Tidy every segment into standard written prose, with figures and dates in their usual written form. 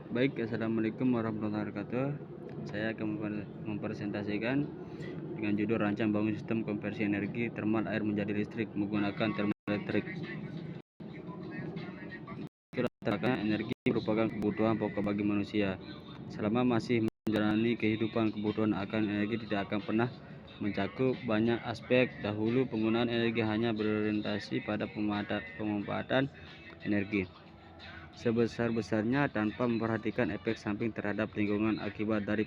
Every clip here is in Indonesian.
Baik, assalamualaikum warahmatullahi wabarakatuh. Saya akan mempresentasikan dengan judul rancang bangun sistem konversi energi termal air menjadi listrik menggunakan termoelektrik. Energi merupakan kebutuhan pokok bagi manusia. Selama masih menjalani kehidupan, kebutuhan akan energi tidak akan pernah mencakup banyak aspek. Dahulu penggunaan energi hanya berorientasi pada pemanfaatan energi sebesar-besarnya tanpa memperhatikan efek samping terhadap lingkungan akibat dari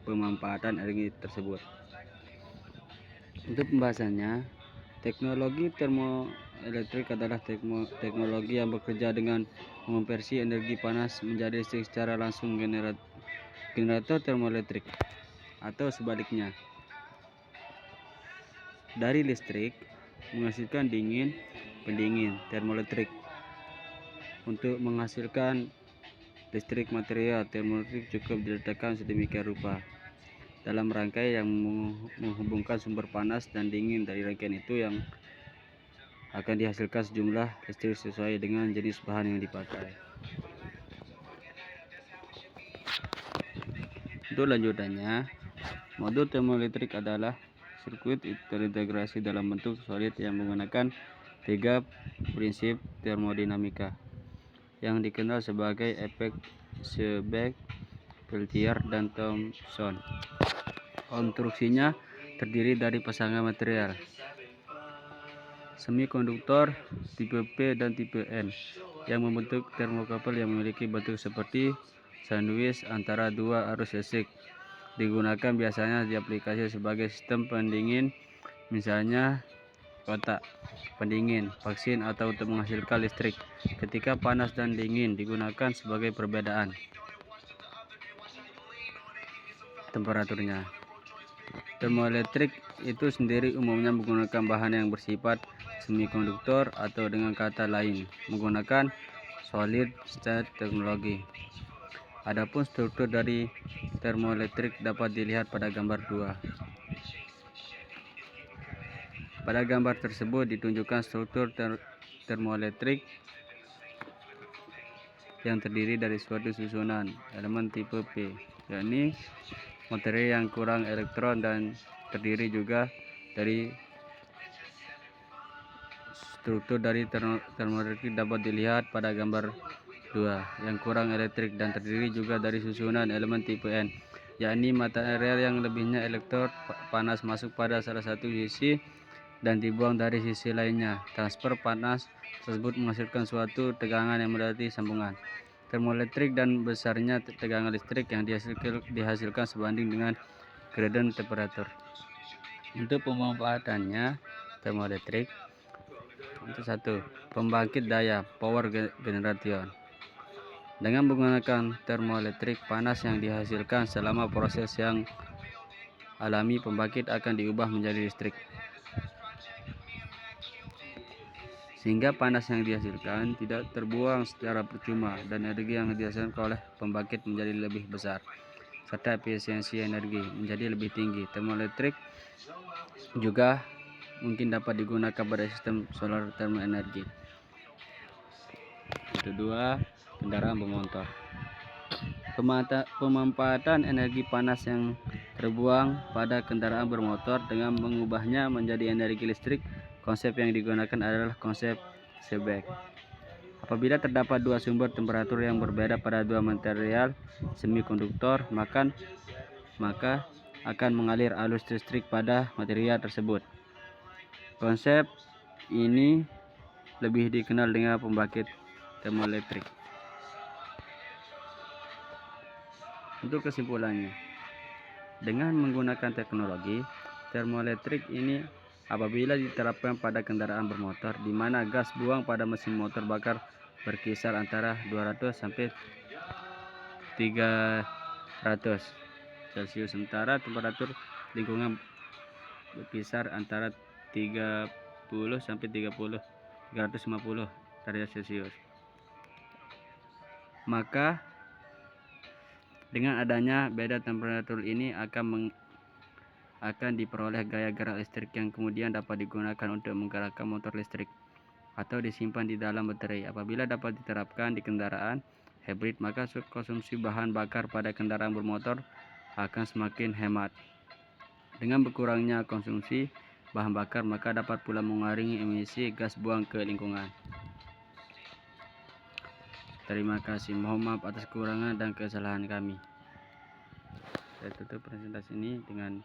pemanfaatan energi tersebut. Untuk pembahasannya, teknologi termoelektrik adalah teknologi yang bekerja dengan mengonversi energi panas menjadi listrik secara langsung. Generator termoelektrik atau sebaliknya, dari listrik menghasilkan pendingin termoelektrik. Untuk menghasilkan listrik, material termoelektrik cukup diletakkan sedemikian rupa dalam rangkai yang menghubungkan sumber panas dan dingin. Dari rangkaian itu yang akan dihasilkan sejumlah listrik sesuai dengan jenis bahan yang dipakai. Untuk lanjutannya, modul termoelektrik adalah sirkuit terintegrasi dalam bentuk solid yang menggunakan 3 prinsip termodinamika yang dikenal sebagai efek Seebeck, Peltier, dan Thomson. Konstruksinya terdiri dari pasangan material semikonduktor tipe P dan tipe N yang membentuk termokabel yang memiliki bentuk seperti sandwich antara dua arus listrik. Digunakan biasanya di aplikasi sebagai sistem pendingin, misalnya kotak pendingin vaksin, atau untuk menghasilkan listrik ketika panas dan dingin. Digunakan sebagai perbedaan temperaturnya. Termoelektrik itu sendiri umumnya menggunakan bahan yang bersifat semikonduktor, atau dengan kata lain menggunakan solid state teknologi. Adapun struktur dari termoelektrik dapat dilihat pada gambar 2. Pada gambar tersebut ditunjukkan struktur termoelektrik yang terdiri dari suatu susunan elemen tipe P, yakni materi yang kurang elektron, dan terdiri juga dari struktur dari termoelektrik dapat dilihat pada gambar 2 yang kurang elektrik, dan terdiri juga dari susunan elemen tipe N, yakni material yang lebihnya elektron panas masuk pada salah satu sisi dan dibuang dari sisi lainnya. Transfer panas tersebut menghasilkan suatu tegangan yang mendekati sambungan termoelektrik, dan besarnya tegangan listrik yang dihasilkan sebanding dengan gradien temperatur. Untuk pemanfaatannya termoelektrik, untuk 1. Pembangkit daya power generation. Dengan menggunakan termoelektrik, panas yang dihasilkan selama proses yang alami pembangkit akan diubah menjadi listrik, sehingga panas yang dihasilkan tidak terbuang secara percuma dan energi yang dihasilkan oleh pembangkit menjadi lebih besar, serta efisiensi energi menjadi lebih tinggi. Termoelektrik juga mungkin dapat digunakan pada sistem solar termoenergi. Kedua, kendaraan bermotor. Pemanfaatan energi panas yang terbuang pada kendaraan bermotor dengan mengubahnya menjadi energi listrik. Konsep yang digunakan adalah konsep Seebeck. Apabila terdapat dua sumber temperatur yang berbeda pada dua material semikonduktor, maka akan mengalir arus listrik pada material tersebut. Konsep ini lebih dikenal dengan pembangkit termoelektrik. Untuk kesimpulannya, dengan menggunakan teknologi termoelektrik ini, apabila diterapkan pada kendaraan bermotor, di mana gas buang pada mesin motor bakar berkisar antara 200 sampai 300 Celcius, sementara temperatur lingkungan berkisar antara 30 sampai 350 derajat Celcius. Maka dengan adanya beda temperatur ini akan diperoleh gaya gerak listrik yang kemudian dapat digunakan untuk menggerakkan motor listrik atau disimpan di dalam baterai. Apabila dapat diterapkan di kendaraan, hybrid, maka konsumsi bahan bakar pada kendaraan bermotor akan semakin hemat. Dengan berkurangnya konsumsi bahan bakar, maka dapat pula mengurangi emisi gas buang ke lingkungan. Terima kasih. Mohon maaf atas kekurangan dan kesalahan kami. Saya tutup presentasi ini dengan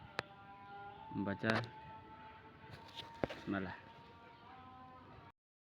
membaca bismillah.